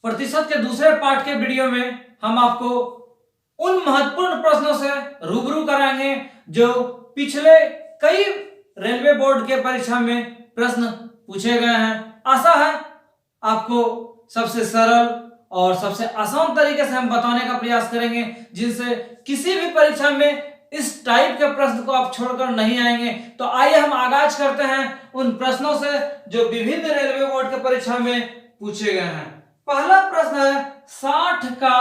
प्रतिशत के दूसरे पार्ट के वीडियो में हम आपको उन महत्वपूर्ण प्रश्नों से रूबरू कराएंगे जो पिछले कई रेलवे बोर्ड के परीक्षा में प्रश्न पूछे गए हैं। आशा है आपको सबसे सरल और सबसे आसान तरीके से हम बताने का प्रयास करेंगे, जिनसे किसी भी परीक्षा में इस टाइप के प्रश्न को आप छोड़कर नहीं आएंगे। तो आइए हम आगाज करते हैं उन प्रश्नों से जो विभिन्न रेलवे बोर्ड के परीक्षा में पूछे गए हैं। पहला प्रश्न है 60 का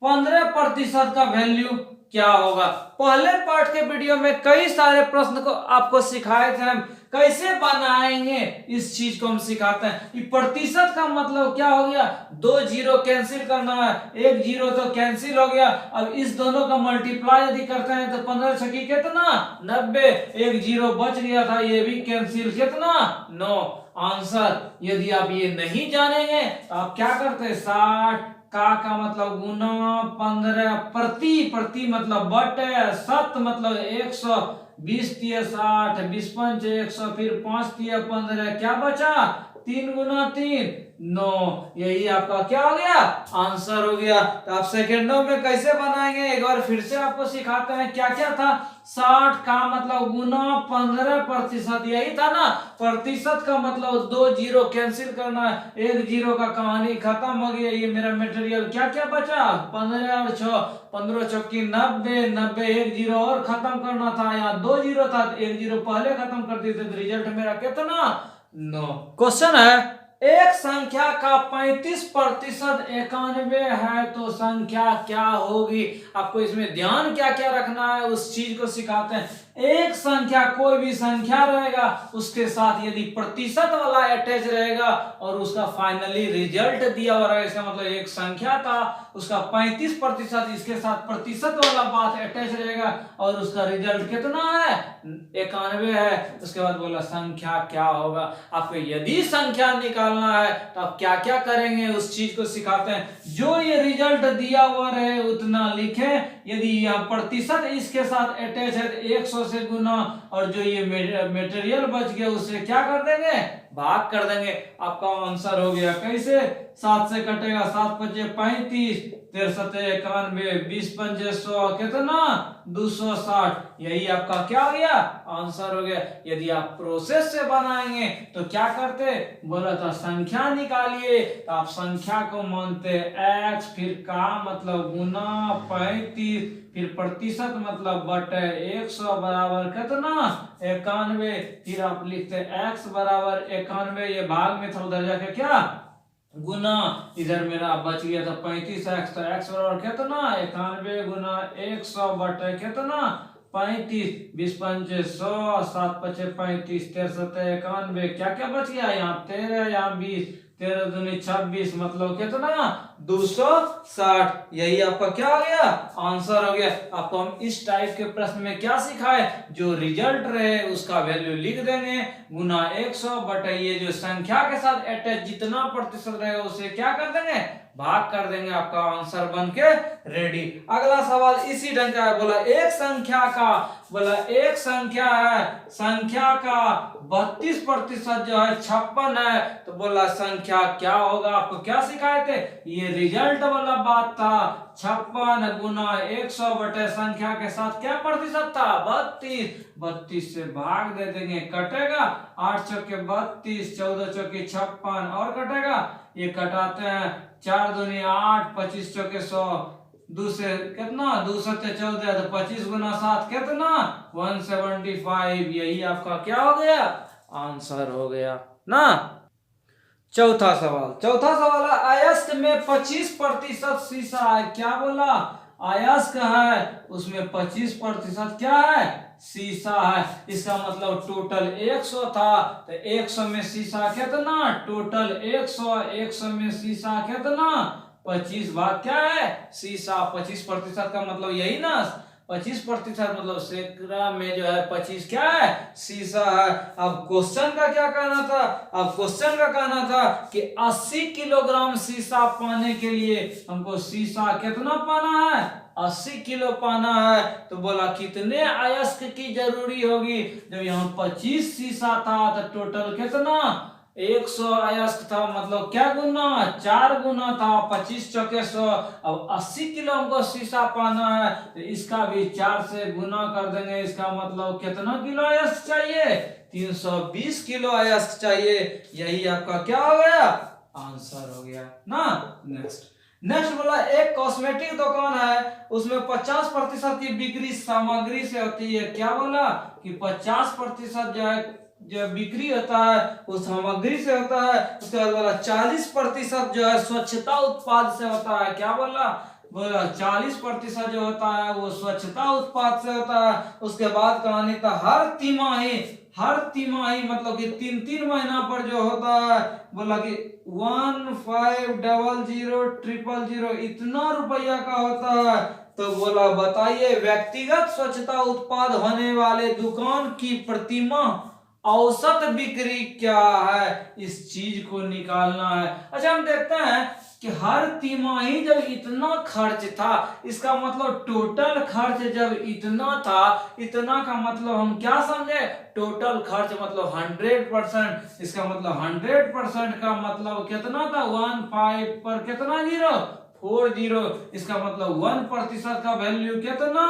15% का वैल्यू क्या होगा। पहले पार्ट के वीडियो में कई सारे प्रश्न को आपको सिखाए थे, हम कैसे बनाएंगे इस चीज को हम सिखाते हैं। ये प्रतिशत का मतलब क्या हो गया, 2 जीरो कैंसिल करना है, 1 जीरो तो कैंसिल हो गया। अब इस दोनों का मल्टीप्लाई यदि करते हैं तो 15 छकी कितना 90, 1 जीरो बच गया था, ये भी कैंसिल कितना 9। आंसर यदि आप ये नहीं जानेंगे तो आप क्या करते हैं, 60 का मतलब गुना 15, प्रति मतलब बटे, सत मतलब 100, 20 तिया 60, 20 पंच 100, फिर 5 तिया 15, क्या बचा 3 गुना 3 9। यही आपका क्या हो गया, आंसर हो गया। तो आप सेकेंडों में कैसे बनाएंगे एक बार फिर से आपको सिखाते हैं। क्या क्या था, 60 का मतलब गुना 15%, यही था ना। प्रतिशत का मतलब 2 जीरो कैंसिल करना है, 1 जीरो का कहानी खत्म हो गया। ये मेरा मटेरियल क्या क्या बचा, 15 और 6, 15 चौकी 90, 90 1 जीरो और खत्म करना था। यहाँ 2 जीरो था, 1 जीरो पहले खत्म कर दिए थे, तो रिजल्ट मेरा कितना 9। क्वेश्चन है, एक संख्या का 35% 91 है तो संख्या क्या होगी। आपको इसमें ध्यान क्या क्या रखना है उस चीज को सिखाते हैं। एक संख्या, कोई भी संख्या रहेगा उसके साथ यदि प्रतिशत वाला अटैच रहेगा और उसका फाइनली रिजल्ट दिया हुआ रहेगा, इसका मतलब एक संख्या था उसका 35%, इसके साथ प्रतिशत वाला बात अटैच रहेगा और उसका रिजल्ट कितना है 91 है। उसके बाद बोला संख्या क्या होगा। आपको यदि संख्या निकालना है तो आप क्या क्या करेंगे उस चीज को सिखाते हैं। जो ये रिजल्ट दिया हुआ रहे उतना लिखें। यदि यहाँ प्रतिशत इसके साथ अटैच है तो 100 से गुना, और जो ये मटेरियल बच गया उससे क्या कर देंगे, भाग कर देंगे। आपका आंसर हो गया कैसे, 7 से कटेगा 7 पचे 35, 13 91, 20 पंजे 100, कितना 260। यही आपका क्या हो गया, आंसर हो गया। यदि आप प्रोसेस से बनाएंगे तो क्या करते, बोला था संख्या निकालिए, तो आप संख्या को मानते x, फिर का मतलब गुना 35, फिर प्रतिशत मतलब बटे 100 बराबर कितना 91, फिर आप लिखते x बराबर 91, ये भाग में था उधर जाके क्या गुना, इधर मेरा बच गया था 35x, तो x बराबर कितना 91 गुना 100 बटे कितना 35, 20 पंचे 100, 7 पचे 35, 13 91, क्या क्या बच गया, यहाँ 13, यहाँ 20, 13 दूनी 26, मतलब कितना 260। यही आपका क्या हो गया, आंसर हो गया। आपको हम इस टाइप के प्रश्न में क्या सिखाए, जो रिजल्ट रहे उसका वैल्यू लिख देंगे, गुना 100 बटे ये जो संख्या के साथ अटैच जितना प्रतिशत रहेगा उसे क्या कर देंगे, भाग कर देंगे। आपका आंसर बन के रेडी। अगला सवाल इसी ढंग का है, बोला एक संख्या का, बोला एक संख्या है, संख्या का 32% जो है 56 है, तो बोला संख्या क्या होगा। आपको क्या सिखाए थे, ये रिजल्ट वाला बात था। 56 गुना 100 बटे संख्या के साथ क्या प्रतिशत था 32, 32 से भाग दे देंगे, कटेगा 8 चौके 32, 14 चौके 56 और कटेगा, ये कटाते हैं 4 दूनी 8, 25 चौके 100, 2 से कितना 2 सत्ते 14, तो 25 गुना 7 कितना 175। यही आपका क्या हो गया, आंसर हो गया ना। चौथा सवाल है, अयस्क में 25% शीशा है। क्या बोला, अयस्क है उसमें 25% क्या है, शीशा है। इसका मतलब टोटल 100 था, तो 100 में शीशा कितना, टोटल 100 में शीशा कितना 25, भाग क्या है शीशा। 25% का मतलब यही ना, 25% मतलब सैकड़ा में जो है 25 क्या है, शीशा है। अब क्वेश्चन का क्या कहना था, अब क्वेश्चन का कहना था कि 80 किलोग्राम शीशा पाने के लिए हमको शीशा कितना पाना है, 80 किलो पाना है। तो बोला कितने अयस्क की जरूरी होगी। जब यहाँ 25 शीशा था तो टोटल कितना 100 अयस्क था, मतलब क्या गुना, 4 गुना था, 25 चौके 100। अब 80 किलो हमको शीशा पाना है, तो इसका भी 4 से गुना कर देंगे। इसका मतलब कितना किलो अयस्क चाहिए, 320 किलो अयस्क चाहिए। यही आपका क्या हो गया, आंसर हो गया ना। नेक्स्ट बोला, एक कॉस्मेटिक दुकान है, उसमें 50% की बिक्री सामग्री से होती है। क्या बोला कि 50% जो बिक्री होता है वो सामग्री से होता है। उसके बाद बोला 40% जो है स्वच्छता उत्पाद से होता है। क्या बोला 40% जो होता है वो स्वच्छता उत्पाद से होता है। उसके बाद कहानी था हर तिमाही मतलब कि 3-3 महीना पर जो होता है, बोला कि 15000000 इतना रुपया का होता है। तो बोला बताइए व्यक्तिगत स्वच्छता उत्पाद होने वाले दुकान की प्रतिमा औसत बिक्री क्या है, इस चीज को निकालना है। अच्छा हम देखते हैं कि हर तिमाही जब इतना खर्च था, इसका मतलब टोटल खर्च जब इतना था, इतना का मतलब हम क्या समझे, टोटल खर्च मतलब 100%। इसका मतलब 100% का मतलब कितना था, 15 पर कितना 040। इसका मतलब 1% का वैल्यू कितना,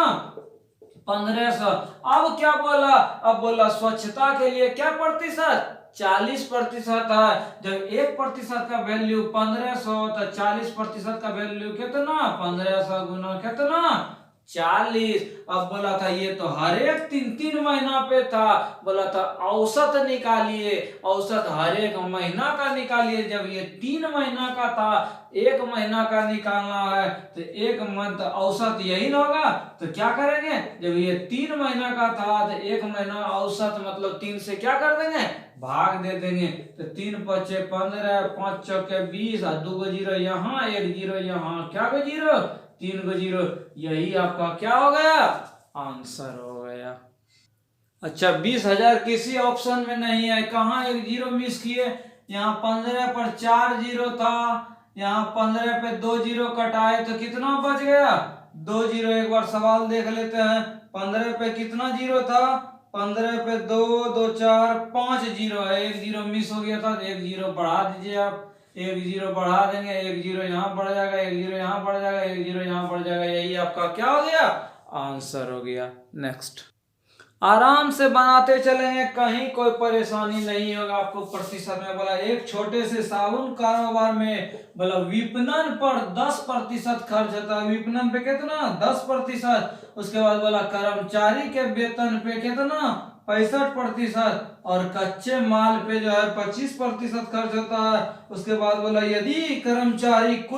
1500। अब क्या बोला, अब बोला स्वच्छता के लिए क्या प्रतिशत, 40% है। जब 1% का वैल्यू 1500 तो 40% का वैल्यू कितना, 1500 गुना कितना, 40। अब बोला था ये तो हर एक 3-3 महीना पे था, बोला था औसत निकालिए, औसत हर एक महीना का निकालिए। जब ये 3 महीना का था, 1 महीना का निकालना है, तो 1 मंथ औसत यही होगा। तो क्या करेंगे, जब ये 3 महीना का था तो 1 महीना औसत मतलब 3 से क्या कर देंगे, भाग दे देंगे। तो 3 पचे 15, 5 चौके 20, 2 गो 0 यहाँ, 1 0 यहाँ, क्या गो 0, 3 गो 0। यही आपका क्या हो गया, आंसर हो गया। अच्छा 20,000 किसी ऑप्शन में नहीं है, कहाँ 1 0 मिस किए, यहाँ 15 पर 4 0 था, यहाँ 15 पे 2 0 कटाए तो कितना बच गया, 2 0। एक बार सवाल देख लेते हैं, 15 पे कितना 0 था, 15 पे 2 2 4 5 0 है, 1 0 मिस हो गया था, 1 0 बढ़ा दीजिए आप, 1 0 बढ़ा देंगे, 1 0 यहाँ बढ़ जाएगा, 1 0 यहाँ बढ़ जाएगा, 1 0 यहाँ बढ़ जाएगा। यही आपका क्या हो गया, आंसर हो गया। नेक्स्ट, आराम से बनाते चलेंगे, कहीं कोई परेशानी नहीं होगा आपको। प्रतिशत में बोला, एक छोटे से साबुन कारोबार में बोला विपणन पर 10% खर्च होता है। विपणन पे कितना, 10%। उसके बाद बोला कर्मचारी के वेतन पे कितना, 65%। और कच्चे माल पे जो है 25% खर्च होता है। उसके बाद बोला यदि कर्मचारी का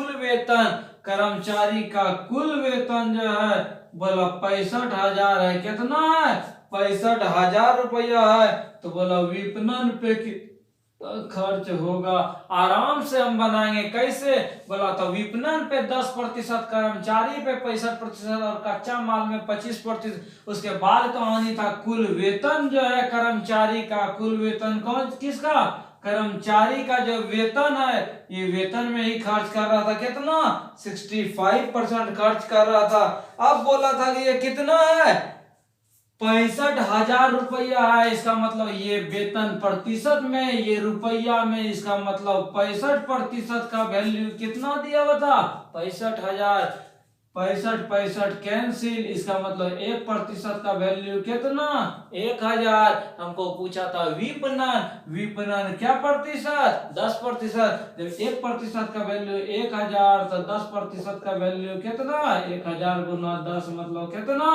कुल वेतन जो है बोला 65,000 है, कितना है, 65,000 रुपया है, तो बोला विपणन पे खर्च होगा। आराम से हम बनाएंगे, कैसे बोला, तो विपणन पे 10%, कर्मचारी पे 65% और कच्चा माल में 25%। उसके बाद कहानी था कुल वेतन जो है कर्मचारी का, कुल वेतन कौन किसका, कर्मचारी का जो वेतन है, ये वेतन में ही खर्च कर रहा था, कितना 65% खर्च कर रहा था। अब बोला था कि ये कितना है, 65,000 रुपया है। इसका मतलब ये वेतन प्रतिशत में, ये रुपया में, इसका मतलब 65% का वैल्यू कितना दिया हुआ था, 65,000। 65 कैंसिल, इसका मतलब 1% का वैल्यू कितना, 1,000। हमको पूछा था विपणन क्या प्रतिशत, 10%। जब 1% का वैल्यू 1,000 तो 10% का वैल्यू कितना, 1,000 गुना 10 मतलब कितना,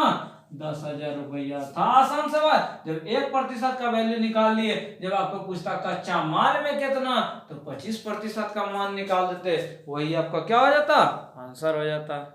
10,000 रुपया था। आसान सवाल। जब 1% का वैल्यू निकाल लिए, जब आपको पूछता कच्चा माल में कितना, तो 25% का मान निकाल देते, वही आपका क्या हो जाता, आंसर हो जाता।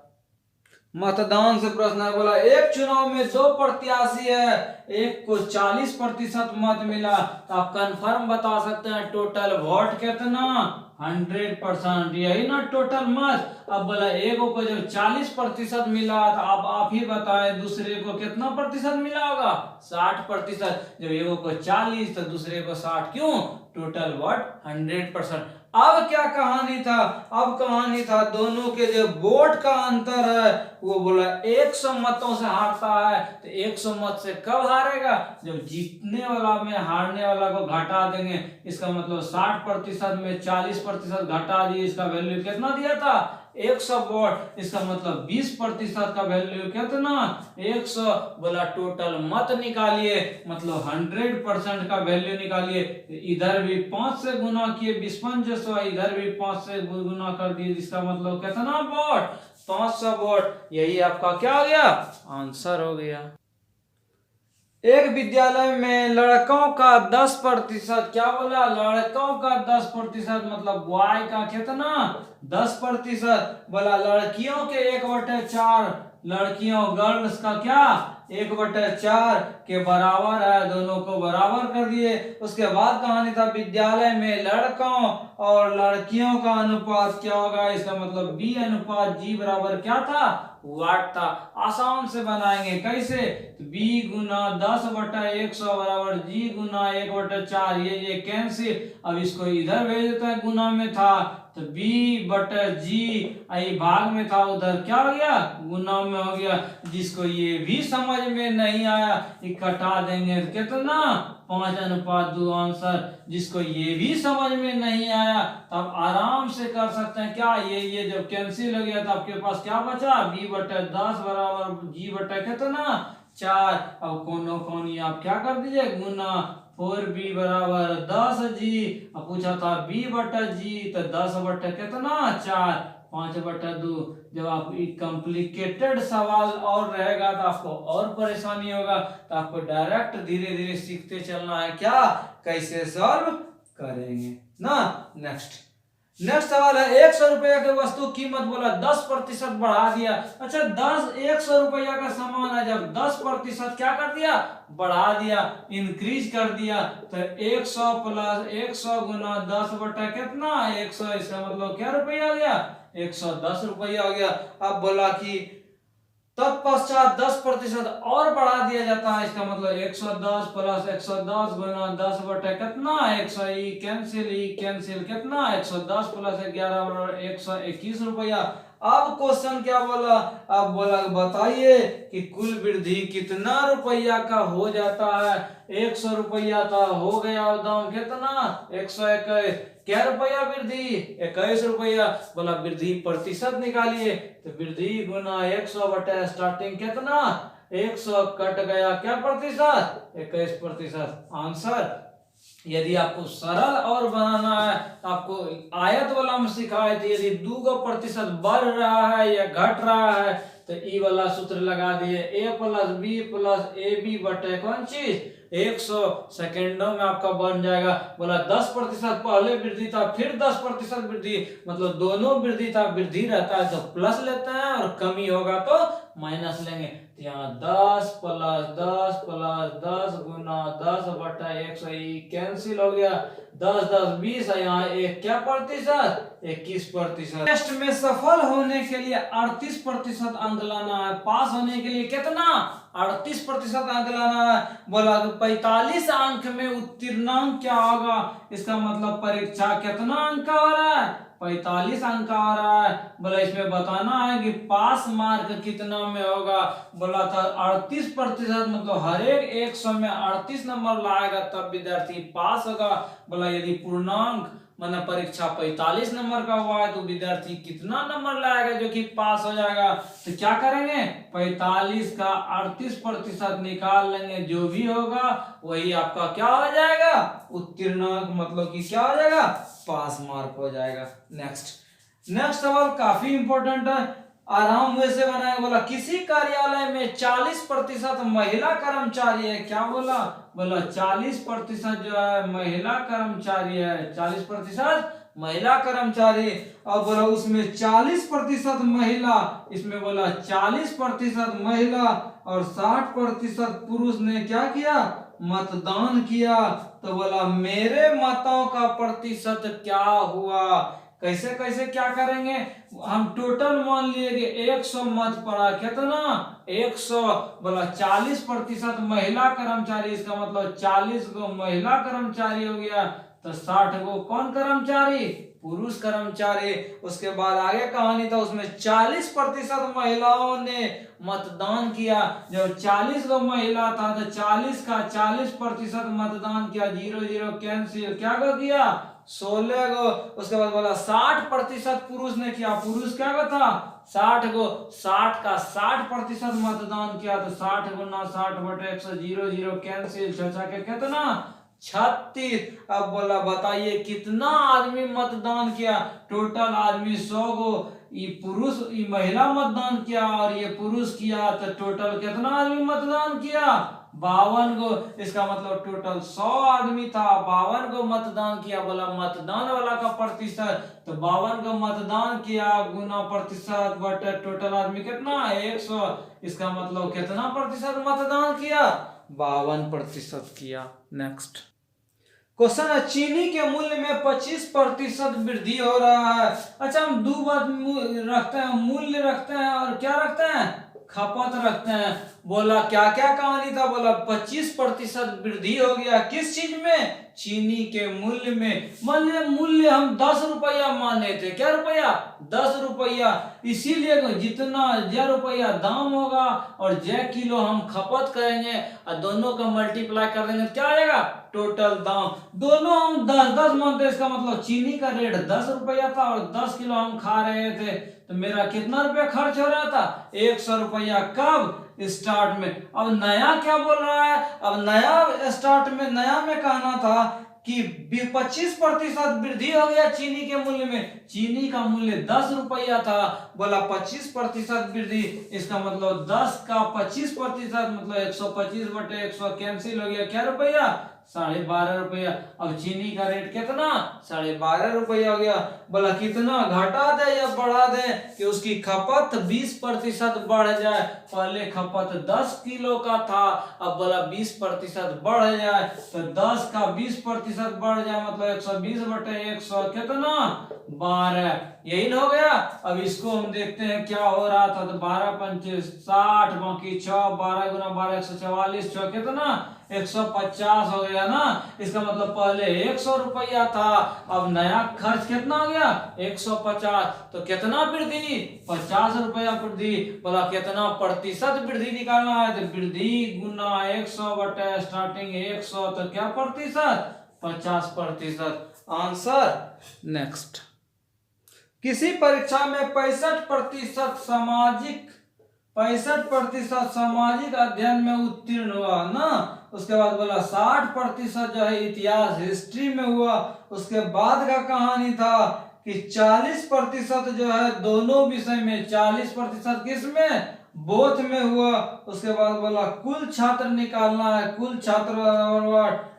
मतदान से प्रश्न है, बोला एक चुनाव में 2 प्रत्याशी है, एक को 40% मत मिला, तो आप कंफर्म बता सकते हैं टोटल वोट कितना, 100%। यही ना टोटल मत। अब बोला एक को जब 40% मिला, तो अब आप ही बताएं दूसरे को कितना प्रतिशत मिला होगा, 60%। जब एक को 40 तो दूसरे को 60, क्यों, टोटल वोट 100%। अब क्या कहानी था, अब कहानी था दोनों के जो वोट का अंतर है वो बोला 100 मतों से हारता है। तो 100 मत से कब हारेगा, जब जीतने वाला में हारने वाला को घटा देंगे। इसका मतलब 60% में 40% घटा दिए, इसका वैल्यू कितना दिया था 100 वोट। इसका मतलब 20% का वैल्यू कितना 100। बोला टोटल मत निकालिए, मतलब 100% का वैल्यू निकालिए। इधर भी 5 से गुना किए 20×5 इधर भी 5 से गुना कर दिए, जिसका मतलब कितना वोट 500 वोट। यही आपका क्या हो गया आंसर हो गया। एक विद्यालय में लड़कों का 10%, क्या बोला लड़कों का 10% मतलब बॉय का कितना 10%। बोला लड़कियों के 1/4, लड़कियों गर्ल्स का क्या 1/4 के बराबर है, दोनों को बराबर कर दिए। उसके बाद कहानी था विद्यालय में लड़कों और लड़कियों का अनुपात क्या होगा, इसका मतलब B/G बराबर क्या था वाट था। आसान से बनाएंगे कैसे, तो B गुना 10/100 बराबर G गुना 1/4, ये कैंसिल। अब इसको इधर भेज देते हैं, गुना में था तो B/G, भाग में था उधर क्या हो गया गुना में हो गया। जिसको ये भी समझ में नहीं आया ये कटा देंगे कितना 5/2 आंसर। जिसको ये भी समझ में नहीं आया तब आराम से कर सकते हैं क्या, ये जब कैंसिल हो गया तो आपके पास क्या बचा B/10 बराबर G बटा कितना 4। अब कोनो कौन ये आप क्या कर दीजिए गुना 4B बराबर 10G। अब पूछा था B/G तो 10 बटा कितना 4 5/2। जब आप कॉम्प्लिकेटेड सवाल और रहेगा तो आपको और परेशानी होगा, तो आपको डायरेक्ट धीरे धीरे सीखते चलना है क्या कैसे सॉल्व करेंगे ना। नेक्स्ट सवाल है 100 रुपया की वस्तु कीमत बोला 10% बढ़ा दिया। अच्छा 100 रुपया का सामान है, जब 10% क्या कर दिया बढ़ा दिया इंक्रीज कर दिया, तो 100 प्लस 100 गुना 10 बटा कितना 100, इसका मतलब क्या रुपया आ गया 110 रुपया आ गया। अब बोला कि तत्पश्चात 10% और बढ़ा दिया जाता है, इसका मतलब 110 प्लस 110 गुना 10 बटे कितना 100, कैंसिल कितना 110 प्लस 11 बराबर 121 रुपया। अब क्वेश्चन क्या बोला, अब बोला बताइए कि कुल वृद्धि कितना रुपया का हो जाता है। 100 रुपया था हो गया दाम कितना 121, क्या रुपया वृद्धि 21 रुपया। बोला वृद्धि प्रतिशत निकालिए, तो वृद्धि गुना 100 बटे स्टार्टिंग कितना 100 कट गया क्या प्रतिशत 21% आंसर। यदि आपको सरल और बनाना है तो आपको आयत वाला में सिखाए थे, यदि 2% बढ़ रहा है या घट रहा है तो ई वाला सूत्र लगा दिए A+B+AB बटे कौन चीज 100 सेकेंडों में आपका बन जाएगा। बोला 10% पहले वृद्धि था फिर 10% वृद्धि, मतलब दोनों वृद्धि था, वृद्धि रहता है तो प्लस लेते हैं और कमी होगा तो माइनस लेंगे। तो यहाँ 10 प्लस 10 प्लस 10 गुना 10 बटा 100 कैंसिल हो गया, 10 10 20 है, यहाँ एक क्या प्रतिशत 21%। टेस्ट में सफल होने के लिए 38% अंक लाना है, पास होने के लिए कितना 38% अंक लाना है। बोला 45 अंक में उत्तीर्णांक क्या होगा, इसका मतलब परीक्षा कितना अंक का हो रहा है 45 अंक का आ रहा है। बोला इसमें बताना है कि पास मार्क कितना में होगा। बोला था 38% मतलब हर एक 100 में 38 नंबर लाएगा तब विद्यार्थी पास होगा। बोला यदि पूर्णांक माना परीक्षा 45 नंबर का हुआ है तो विद्यार्थी कितना नंबर लाएगा जो कि पास हो जाएगा। तो क्या करेंगे 45 का 38% निकाल लेंगे, जो भी होगा वही आपका क्या हो जाएगा उत्तीर्णांक, मतलब कि क्या हो जाएगा पास मार्क हो जाएगा। नेक्स्ट सवाल काफी इंपॉर्टेंट है, आराम से बनाया। बोला किसी कार्यालय में 40% महिला कर्मचारी है, क्या बोला 40% जो है महिला कर्मचारी है, 40% महिला कर्मचारी। और बोला उसमें 40% महिला, इसमें बोला 40% महिला और 60% पुरुष ने क्या किया मतदान किया। तो बोला मेरे मतों का प्रतिशत क्या हुआ, कैसे कैसे क्या करेंगे हम टोटल मान लिए कि 100 मत पड़ा कितना 100। बोला 40% महिला कर्मचारी, इसका मतलब 40 गो महिला कर्मचारी हो गया, तो 60 गो कौन कर्मचारी पुरुष कर्मचारी। उसके बाद आगे कहानी था, उसमें 40% महिलाओं ने मतदान किया। जब 40 गो महिला था तो 40 का 40% मतदान किया, 0 कैंसिल, क्या को किया 16 गो। उसके बाद बोला 60% पुरुष ने किया, पुरुष क्या को था 60 गो, 60 का 60% मतदान किया तो 60 गुना 60 बटे 100, 0 कैंसिल, छछा के कितना 36। अब बोला बताइए कितना आदमी मतदान किया, टोटल आदमी 100 गो, ये पुरुष ये महिला मतदान किया और ये पुरुष किया तो टोटल कितना आदमी मतदान किया 52 गो। इसका मतलब टोटल 100 आदमी था, 52 गो मतदान किया। बोला मतदान वाला का प्रतिशत, तो 52 गो मतदान किया गुना प्रतिशत बटे टोटल आदमी कितना 100। इसका मतलब कितना प्रतिशत मतदान किया 52% किया। नेक्स्ट क्वेश्चन है, चीनी के मूल्य में 25% वृद्धि हो रहा है। अच्छा, हम दो बात रखते हैं, मूल्य रखते हैं और क्या रखते हैं खपत रखते हैं। बोला क्या क्या कहानी था, बोला 25% वृद्धि हो गया किस चीज में, चीनी के मूल्य में। मान लिया मूल्य हम 10 रुपया माने थे, क्या रुपया 10 रुपया, इसीलिए जितना जय रुपया दाम होगा और जय किलो हम खपत करेंगे और दोनों का मल्टीप्लाई कर देंगे क्या आएगा टोटल दाम। दोनों हम 10-10 मानते, इसका मतलब चीनी का रेट 10 रुपया था और 10 किलो हम खा रहे थे, तो मेरा कितना रुपया खर्च हो रहा था 100 रुपया। कब स्टार्ट में। अब नया क्या बोल रहा है, अब नया स्टार्ट में नया में कहना था कि 25% वृद्धि हो गया चीनी के मूल्य में। चीनी का मूल्य 10 रुपया था, बोला 25% वृद्धि, इसका मतलब 10 का 25% मतलब 125 बटे 100 कैंसिल हो गया क्या रुपया 12.5 रुपया। अब चीनी का रेट कितना 12.5 रुपया हो गया। बोला कितना घटा दे या बढ़ा दे कि उसकी खपत 20% बढ़ जाए। पहले खपत 10 किलो का था, अब बोला 20% बढ़ जाए, तो 10 का 20% बढ़ जाए मतलब 120 बटे 100 कितना 12, यही ना हो गया। अब इसको हम देखते हैं क्या हो रहा था, तो 12 पंचे 60 बाकी 6, 12 गुना 12 144, 6 कितना 150 हो गया ना। इसका मतलब पहले 100 रुपया था, अब नया खर्च कितना हो गया 150, तो कितना वृद्धि 50 रुपया वृद्धि। बोला कितना प्रतिशत वृद्धि निकालना है, तो वृद्धि गुना 100 बटे स्टार्टिंग 100, तो क्या प्रतिशत 50%। Answer next. किसी परीक्षा में 65% सामाजिक अध्ययन में उत्तीर्ण हुआ ना। उसके बाद बोला 60% जो है इतिहास हिस्ट्री में हुआ। उसके बाद का कहानी था कि 40% जो है दोनों विषय में, 40% किस में बोथ में हुआ। उसके बाद बोला कुल छात्र निकालना है, कुल छात्र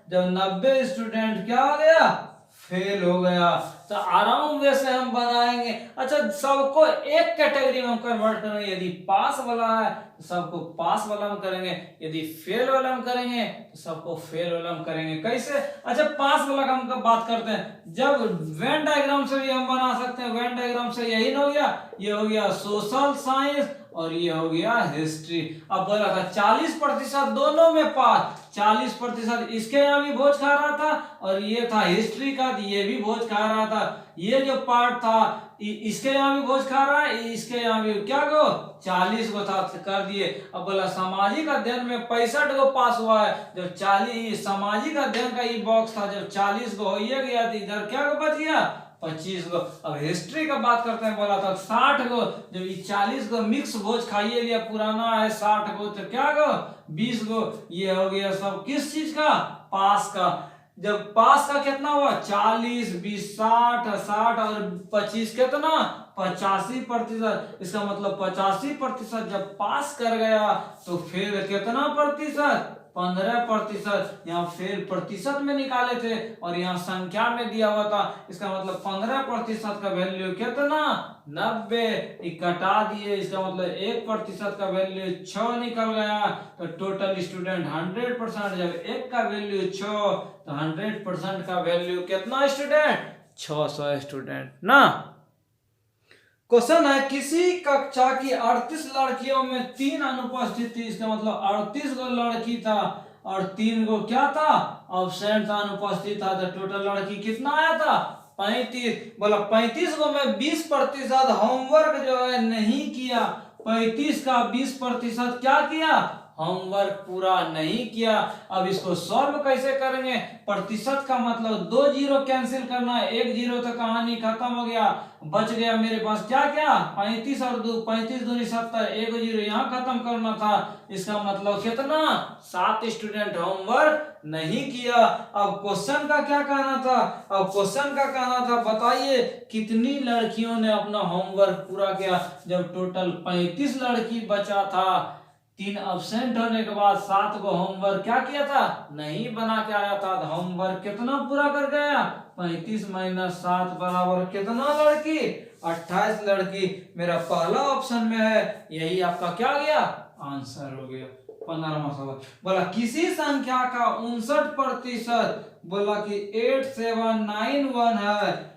जब 90 स्टूडेंट क्या हो गया फेल हो गया, तो आराम वैसे हम बनाएंगे। अच्छा, सबको एक कैटेगरी में हम कन्वर्ट करेंगे, यदि पास वाला है तो सबको पास वाला हम करेंगे, यदि फेल वाला हम करेंगे तो सबको फेल वाला हम करेंगे। कैसे, अच्छा पास वाला का हम बात करते हैं, जब वेन डायग्राम से भी हम बना सकते हैं। वेन डायग्राम से यही ना हो गया, ये हो गया सोशल साइंस और ये हो गया हिस्ट्री। अब बोला था 40% दोनों में पास, 40% इसके यहाँ भी भोज खा रहा था और ये था हिस्ट्री का, ये भी भोज खा रहा था। ये जो पार्ट था इसके यहाँ भी भोज खा रहा है, इसके यहाँ भी क्या गो 40 गो था, कर दिए। अब बोला सामाजिक अध्ययन में 65 गो पास हुआ है। जब 40 सामाजिक अध्ययन का ये बॉक्स था, जब 40 गो हो गया तो इधर क्या गो बच गया 25 गो। अब हिस्ट्री का बात करते हैं, बोला था 60 गो, जब ये 40 गो मिक्स भोज खाइए लिया, पुराना है 60 गो, तो क्या गो 20 गो। ये हो गया सब किस चीज का पास का। जब पास का कितना हुआ 40, 20 60, 60 और 25 कितना 85%। इसका मतलब 85% जब पास कर गया तो फिर कितना प्रतिशत 15%। यहाँ फेल प्रतिशत में निकाले थे और यहाँ संख्या में दिया हुआ था, इसका मतलब 15% का वैल्यू कितना 90, कटा दिए। इसका मतलब 1% का वैल्यू 6 निकल गया, तो टोटल स्टूडेंट 100%। जब 1 का वैल्यू 6 तो 100% का वैल्यू कितना स्टूडेंट 600 स्टूडेंट ना। क्वेश्चन है, किसी कक्षा की 38 लड़कियों में 3 अनुपस्थित थी। इसका मतलब 38 गो लड़की था और 3 गो क्या था अब्सेंट था, अनुपस्थित था, तो टोटल लड़की कितना आया था 35। बोला 35 को मैं 20% होमवर्क जो है नहीं किया, 35 का 20% क्या किया, होमवर्क पूरा नहीं किया। अब इसको सॉल्व कैसे करेंगे, प्रतिशत का मतलब 2 जीरो कैंसिल करना है, 1 जीरो तो कहानी खत्म हो गया, बच गया मेरे पास क्या क्या 35 और 2, 35 दूनी 70, 1 जीरो यहाँ खत्म करना था। इसका मतलब कितना, 7 स्टूडेंट होमवर्क नहीं किया। अब क्वेश्चन का क्या कहना था, अब क्वेश्चन का कहना था बताइए कितनी लड़कियों ने अपना होमवर्क पूरा किया। जब टोटल 35 लड़की बचा था, 3 अब्सेंट होने के बाद 7 को होमवर्क क्या किया था, नहीं बना के आया था, होमवर्क कितना पूरा कर गया, 35 माइनस 7 बराबर कितना लड़की, 28 लड़की। मेरा पहला ऑप्शन में है, यही आपका क्या गया, आंसर हो गया। 15वां सवाल बोला किसी संख्या का 59%, बोला कि 8791 है,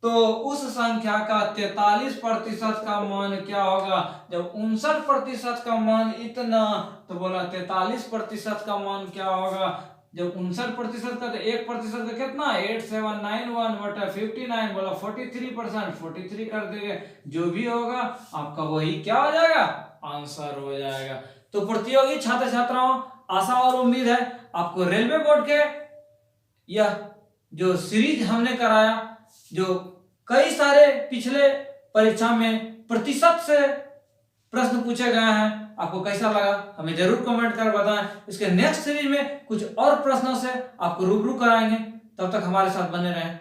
तो उस संख्या का 43% का मान क्या होगा। जब 59% का मान इतना, तो बोला 43% का मान क्या होगा। जब 59% का, तो 1% का कितना, 8791 बटा 59, बोला 43%, 43 कर देंगे, जो भी होगा आपका वही क्या हो जाएगा, आंसर हो जाएगा। तो प्रतियोगी छात्र छात्राओं, आशा और उम्मीद है आपको रेलवे बोर्ड के यह जो सीरीज हमने कराया, जो कई सारे पिछले परीक्षा में प्रतिशत से प्रश्न पूछे गए हैं, आपको कैसा लगा हमें जरूर कमेंट कर बताएं। इसके नेक्स्ट सीरीज में कुछ और प्रश्नों से आपको रूबरू कराएंगे, तब तक हमारे साथ बने रहें।